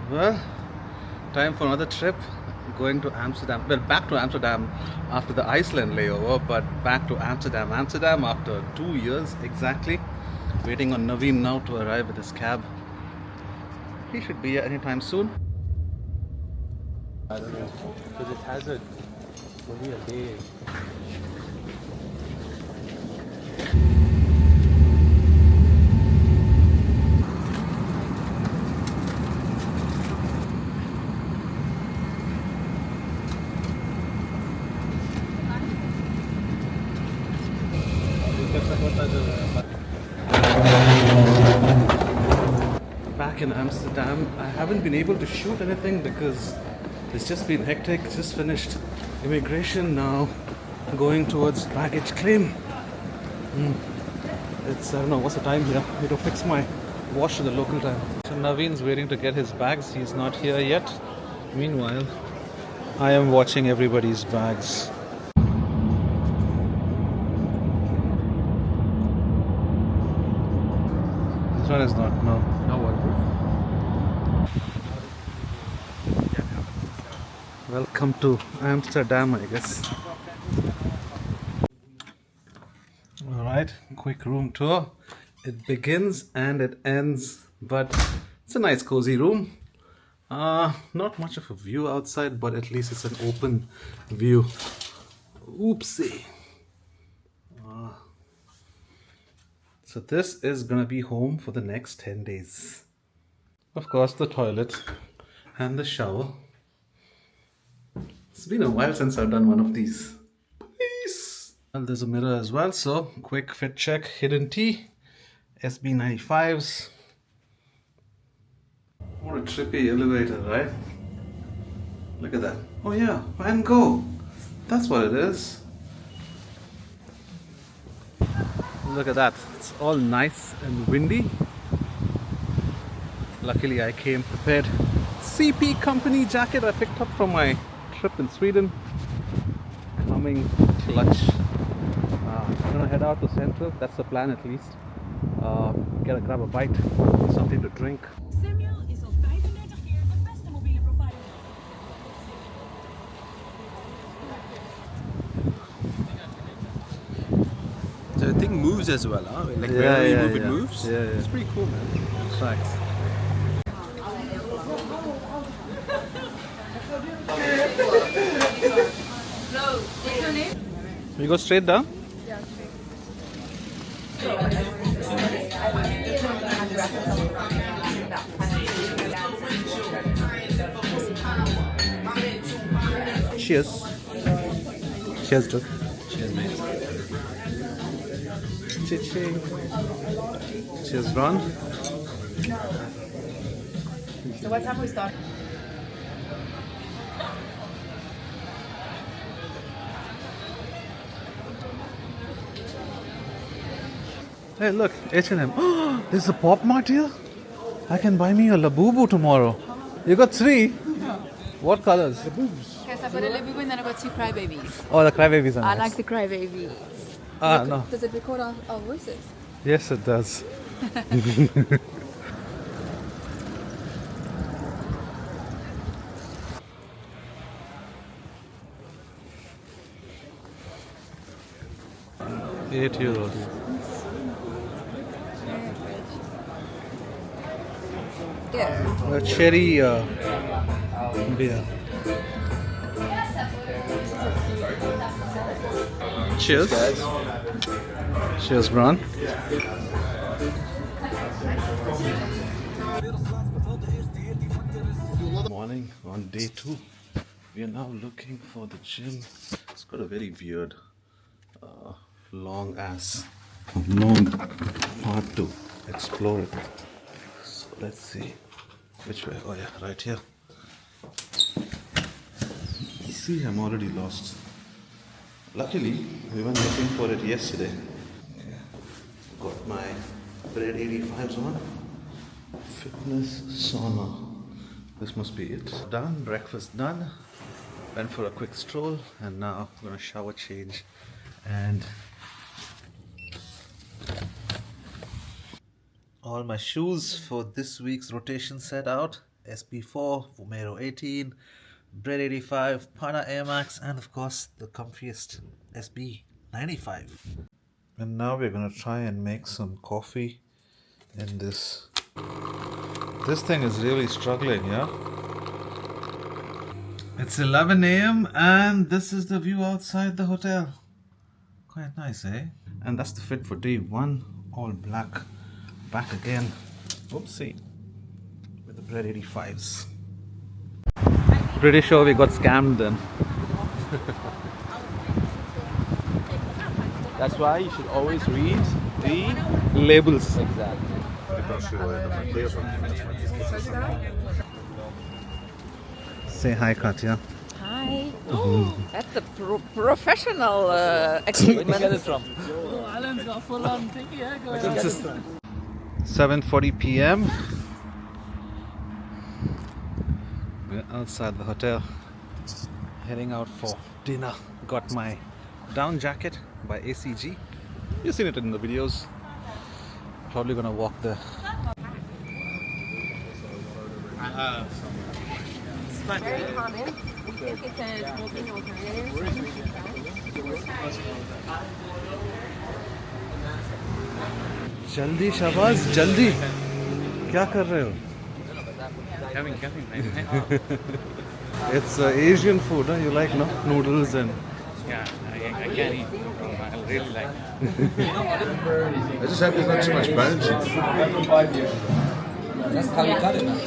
Well, time for another trip. Going to Amsterdam. Well, back to Amsterdam after the Iceland layover, but back to Amsterdam. Amsterdam after 2 years exactly. Waiting on Naveen now to arrive with his cab. He should be here anytime soon. I don't know, because it has a only a day. Back in Amsterdam, I haven't been able to shoot anything because it's just been hectic. Just finished immigration, now going towards baggage claim. It's, I don't know, what's the time here? I need to fix my watch to the local time. So Naveen's waiting to get his bags. He's not here yet. Meanwhile, I am watching everybody's bags. This one is not, no. Now waterproof. Welcome to Amsterdam, I guess. Alright, quick room tour. It begins and it ends, but it's a nice cozy room. Not much of a view outside, but at least it's an open view. Oopsie. So this is gonna be home for the next 10 days. Of course, the toilet and the shower. It's been a while since I've done one of these. Please. And there's a mirror as well, so quick fit check. Hidden T, SB95s. What a trippy elevator, right? Look at that. Oh yeah, Van Gogh. That's what it is. Look at that. It's all nice and windy. Luckily I came prepared. CP company jacket I picked up from my trip in Sweden. Coming clutch. I'm gonna head out to Centrum. That's the plan at least. Grab a bite, something to drink. Samuel is al 35 keer de beste mobiele provider. So the thing moves as well, huh? Like Yeah, wherever you yeah, move, it yeah. moves. Yeah, yeah. It's pretty cool, man. Tracks. We go straight down? Cheers. Cheers, dude. Cheers, mate. Ching. Cheers, Ron. So what time we start? Hey, look, H&M. Oh, there's a Pop Mart here. I can buy me a Labubu tomorrow. You got three? What colors? Yes, I got a Labubu and then I got two crybabies. Oh, the crybabies are I nice. like the crybabies. No. Does it record our voices? Yes, it does. €8. Yeah. A cherry beer. Cheers. Cheers, Bron. Morning on day 2. We are now looking for the gym. It's got a very weird, long part to explore it. So let's see which way. Oh yeah, right here. See, I'm already lost. Luckily, we went looking for it yesterday. Okay. Got my Bread 85s on. Fitness sauna. This must be it. Done, breakfast done. Went for a quick stroll and now I'm gonna shower, change, and all my shoes for this week's rotation set out. SB4, Vomero 18, Bread 85, Pana Air Max, and of course the comfiest SB 95. And now we're gonna try and make some coffee in this. This thing is really struggling, yeah? It's 11 a.m. and this is the view outside the hotel. Quite nice, eh? And that's the fit for day one. All black. Back again. Whoopsie. With the Bread 85s. Pretty sure we got scammed then. That's why you should always read the Labels. exactly. Say hi, Katya. Hi. That's a professional equipment. Where did you get it from? 7:40 p.m. We're outside the hotel, heading out for dinner. Got my down jacket by ACG. You've seen it in the videos. Probably gonna walk there. Very common. I think it's a smoking जल्दी शाबाश जल्दी क्या कर रहे हो? It's Asian food, huh? You like, no? Noodles and... Yeah, I can't eat. I really like I just hope there's not too much bone chips. That's how you cut it now.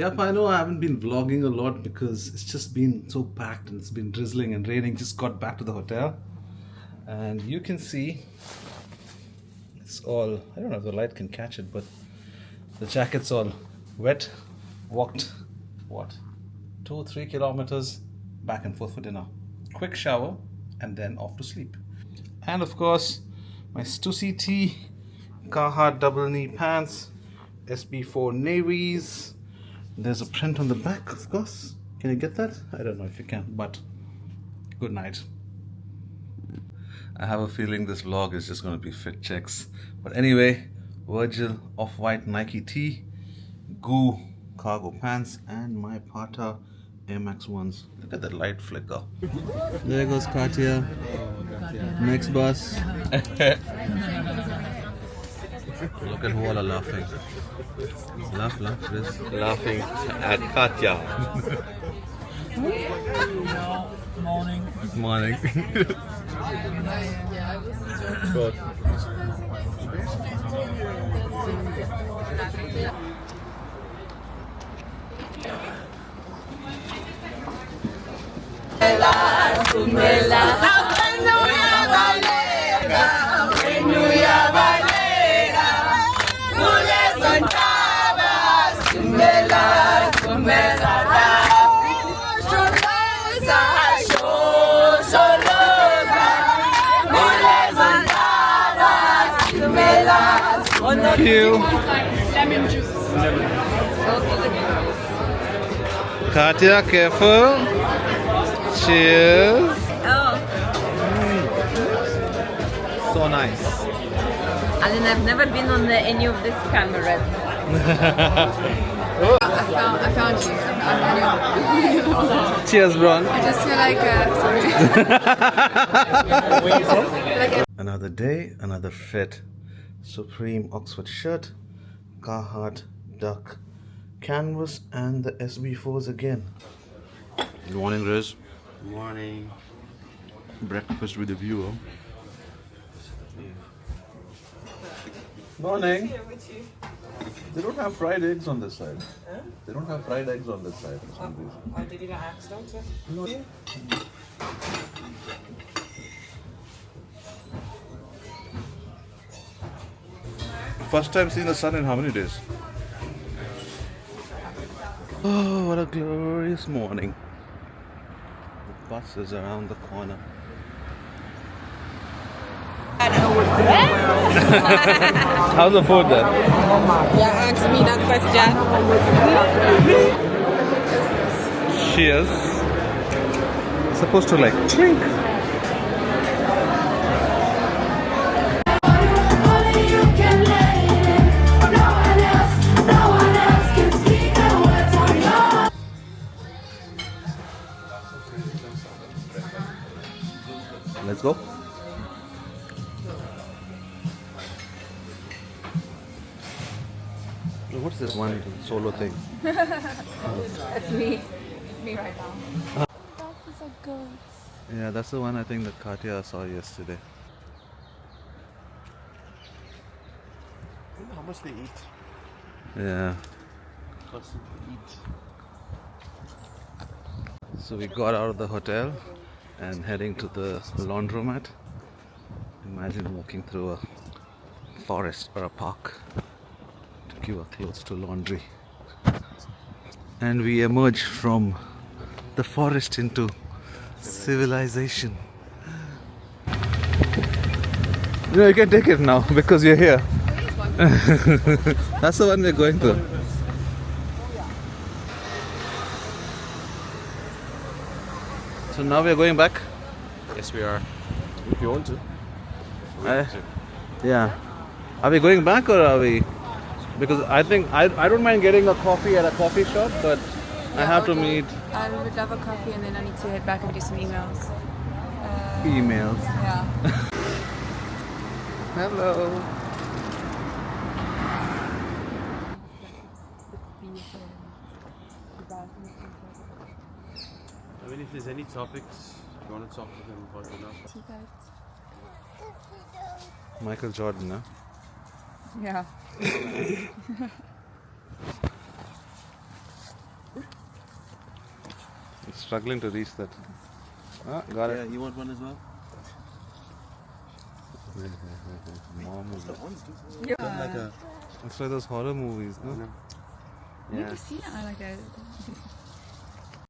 Yep, I know I haven't been vlogging a lot because it's just been so packed and it's been drizzling and raining. Just got back to the hotel and you can see it's all, I don't know if the light can catch it, but the jacket's all wet. Walked, what, 2-3 kilometers back and forth for dinner. Quick shower and then off to sleep. And of course, my Stussy tee, Carhartt double knee pants, SB4 navies. There's a print on the back, of course. Can you get that? I don't know if you can, but good night. I have a feeling this vlog is just going to be fit checks. But anyway, Virgil off-white Nike tee, Goo cargo pants, and my Pata Air Max ones. Look at that light flicker. There goes Katya. Next bus. Look at who all are laughing. Laugh, Chris. Laughing at Katya. Morning. Good. Thank you. Katya, careful. Cheers. Oh, So nice. Alan, I've never been on any of these cameras. I found you. I found you. Cheers, Bron. I just feel like Where you from? Another day, another fit. Supreme Oxford shirt, Carhartt duck canvas, and the SB4s again. Good morning, Riz. Morning. Breakfast with a viewer. Morning. They don't have fried eggs on this side. Huh? They don't have fried eggs on this side for some reason. Did you not ask them to? No. First time seeing the sun in how many days? Oh, what a glorious morning. The bus is around the corner. How's the food then? Yeah, ask me that question. Cheers. Supposed to like drink. You can let it, no one else. go. What's this one solo thing? It's me. It's me right now. These are goats. Yeah, that's the one I think that Katya saw yesterday. How much they eat? Yeah. What's to eat? So we got out of the hotel and heading to the laundromat. Imagine walking through a forest or a park to give our clothes to laundry. And we emerge from the forest into civilization. You know, you can take it now because you're here. That's the one we're going to. So now we're going back. Yes, we are. If you want to. Yeah. Are we going back or are we? Because I think I don't mind getting a coffee at a coffee shop, but I have to meet. I would love a coffee and then I need to head back and do some emails. Emails. Yeah. Hello. I mean, if there's any topics you want to talk to them about, you know. Michael Jordan, huh? Yeah. He's struggling to reach that. Ah, got it. Yeah, you want one as well? Mom is Yeah. Like a it's like those horror movies, no? Need to see that. I like it.